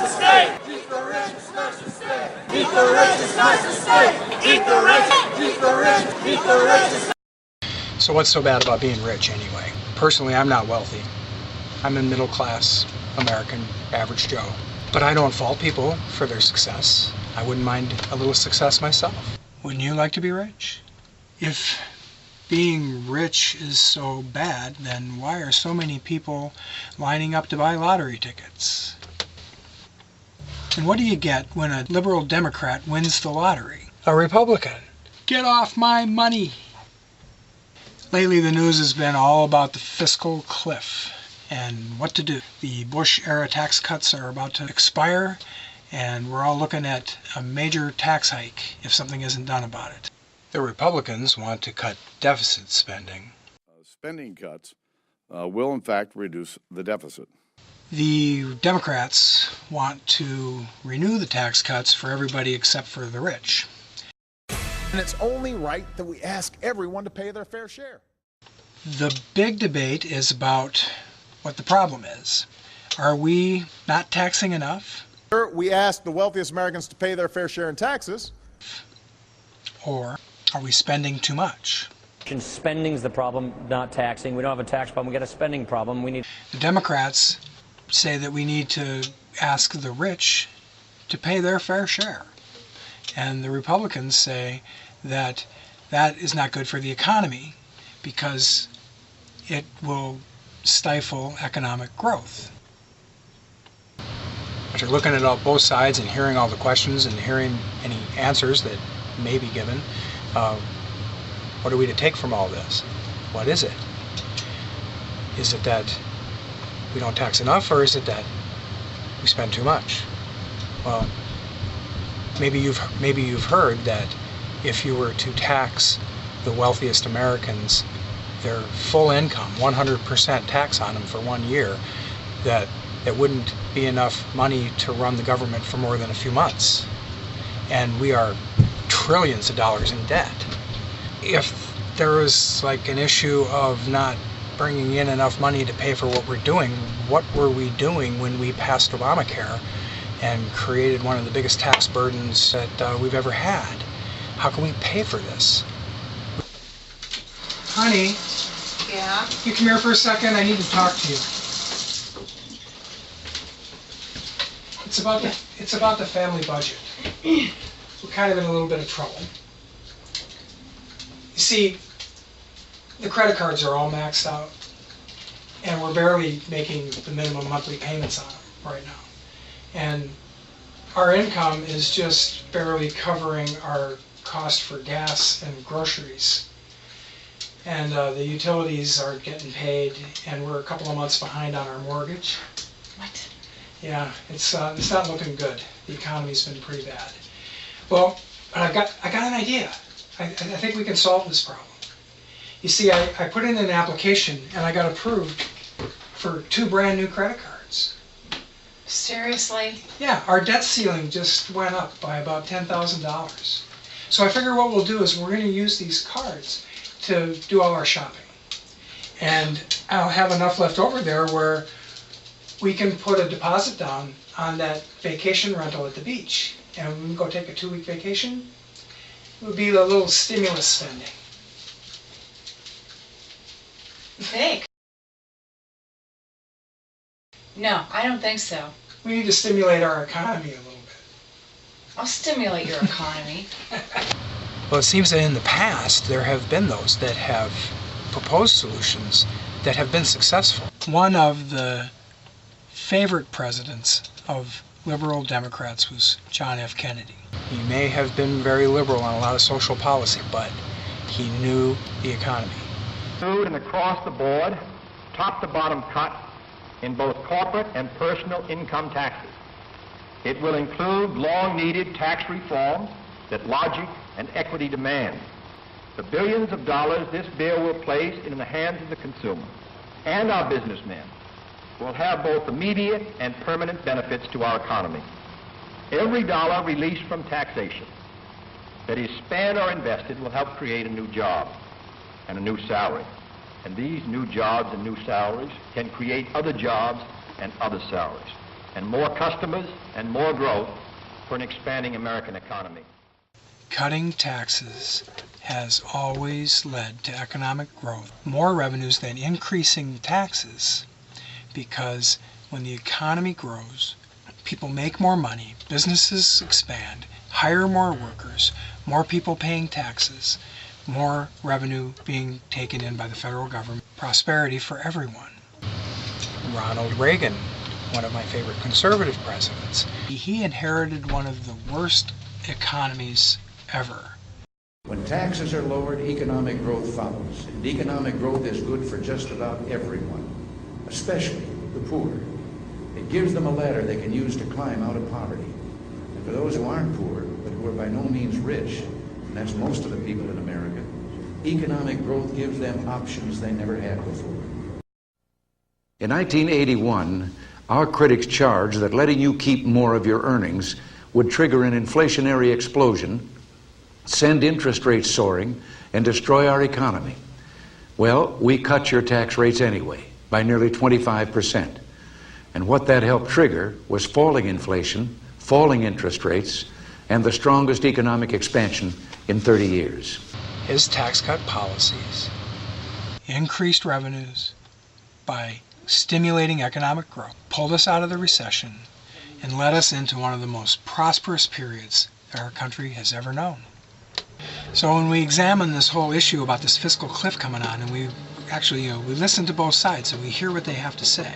the state. Keep the rich, smash the state. Keep the rich, smash the state. Keep the rich, keep the rich, keep the rich. So what's so bad about being rich anyway? Personally, I'm not wealthy. I'm a middle class American average Joe. But I don't fault people for their success. I wouldn't mind a little success myself. Wouldn't you like to be rich? If being rich is so bad, then why are so many people lining up to buy lottery tickets? And what do you get when a liberal Democrat wins the lottery? A Republican. Get off my money! Lately the news has been all about the Fiscal Cliff and what to do. The Bush-era tax cuts are about to expire, and we're all looking at a major tax hike if something isn't done about it. The Republicans want to cut deficit spending. Spending cuts will, in fact, reduce the deficit. The Democrats want to renew the tax cuts for everybody except for the rich. And it's only right that we ask everyone to pay their fair share. The big debate is about what the problem is. Are we not taxing enough? We ask the wealthiest Americans to pay their fair share in taxes. Or are we spending too much? Spending's the problem, not taxing. We don't have a tax problem, we got a spending problem. The Democrats say that we need to ask the rich to pay their fair share. And the Republicans say that that is not good for the economy because it will stifle economic growth. After looking at both sides and hearing all the questions and hearing any answers that may be given, what are we to take from all this? What is it? Is it that we don't tax enough, or is it that we spend too much? Well, maybe you've heard that if you were to tax the wealthiest Americans, their full income, 100% tax on them for 1 year, that wouldn't be enough money to run the government for more than a few months. And we are trillions of dollars in debt. If there was like an issue of not bringing in enough money to pay for what we're doing, what were we doing when we passed Obamacare and created one of the biggest tax burdens that we've ever had? How can we pay for this? Honey? Yeah? You come here for a second, I need to talk to you. It's about the family budget. We're kind of in a little bit of trouble. You see, the credit cards are all maxed out, and we're barely making the minimum monthly payments on them right now. And our income is just barely covering our cost for gas and groceries. And the utilities aren't getting paid, and we're a couple of months behind on our mortgage. What? Yeah, it's not looking good. The economy's been pretty bad. Well, but I got an idea. I think we can solve this problem. You see, I put in an application and I got approved for 2 brand new credit cards. Seriously? Yeah, our debt ceiling just went up by about $10,000. So I figure what we'll do is we're going to use these cards to do all our shopping. And I'll have enough left over there where we can put a deposit down on that vacation rental at the beach. And we can go take a 2-week vacation. It would be a little stimulus spending. You think? No, I don't think so. We need to stimulate our economy a little bit. I'll stimulate your economy. Well, it seems that in the past there have been those that have proposed solutions that have been successful. One of the favorite presidents of liberal Democrats was John F. Kennedy. He may have been very liberal on a lot of social policy, but he knew the economy. Food and across the board, top to bottom cut in both corporate and personal income taxes. It will include long-needed tax reforms that logic and equity demand. The billions of dollars this bill will place in the hands of the consumer and our businessmen will have both immediate and permanent benefits to our economy. Every dollar released from taxation that is spent or invested will help create a new job and a new salary. And these new jobs and new salaries can create other jobs and other salaries. and more customers and more growth for an expanding American economy. Cutting taxes has always led to economic growth, more revenues than increasing taxes, because when the economy grows, people make more money, businesses expand, hire more workers, more people paying taxes, more revenue being taken in by the federal government, prosperity for everyone. Ronald Reagan, one of my favorite conservative presidents, he inherited one of the worst economies ever. When taxes are lowered, economic growth follows. And economic growth is good for just about everyone, especially the poor. It gives them a ladder they can use to climb out of poverty. And for those who aren't poor, but who are by no means rich, and that's most of the people in America, economic growth gives them options they never had before. In 1981, our critics charged that letting you keep more of your earnings would trigger an inflationary explosion, send interest rates soaring, and destroy our economy. Well, we cut your tax rates anyway, by nearly 25%. And what that helped trigger was falling inflation, falling interest rates, and the strongest economic expansion in 30 years. His tax cut policies increased revenues by stimulating economic growth, pulled us out of the recession, and led us into one of the most prosperous periods that our country has ever known. So when we examine this whole issue about this fiscal cliff coming on, and we listen to both sides and we hear what they have to say,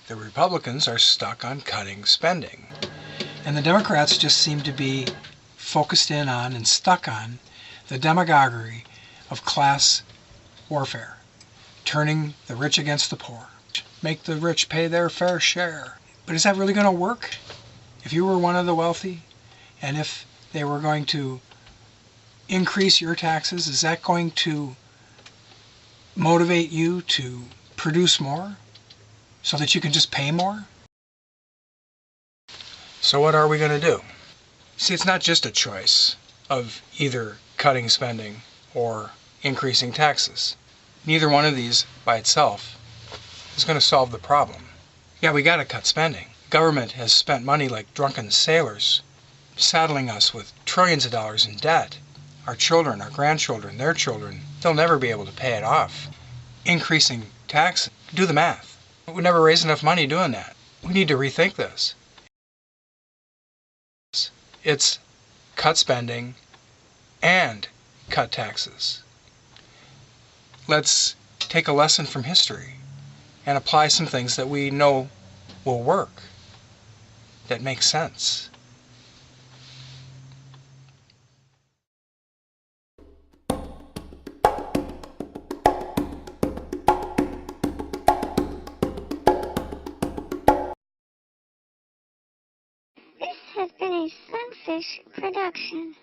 the Republicans are stuck on cutting spending. And the Democrats just seem to be focused in on and stuck on the demagoguery of class warfare, turning the rich against the poor, make the rich pay their fair share. But is that really going to work? If you were one of the wealthy, and if they were going to increase your taxes, is that going to motivate you to produce more so that you can just pay more? So what are we going to do? See, it's not just a choice of either cutting spending or increasing taxes. Neither one of these by itself is going to solve the problem. Yeah, we got to cut spending. Government has spent money like drunken sailors, saddling us with trillions of dollars in debt. Our children, our grandchildren, their children, they'll never be able to pay it off. Increasing taxes, do the math. We never raise enough money doing that. We need to rethink this. It's cut spending and cut taxes. Let's take a lesson from history and apply some things that we know will work, that make sense. This has been a Sunfish production.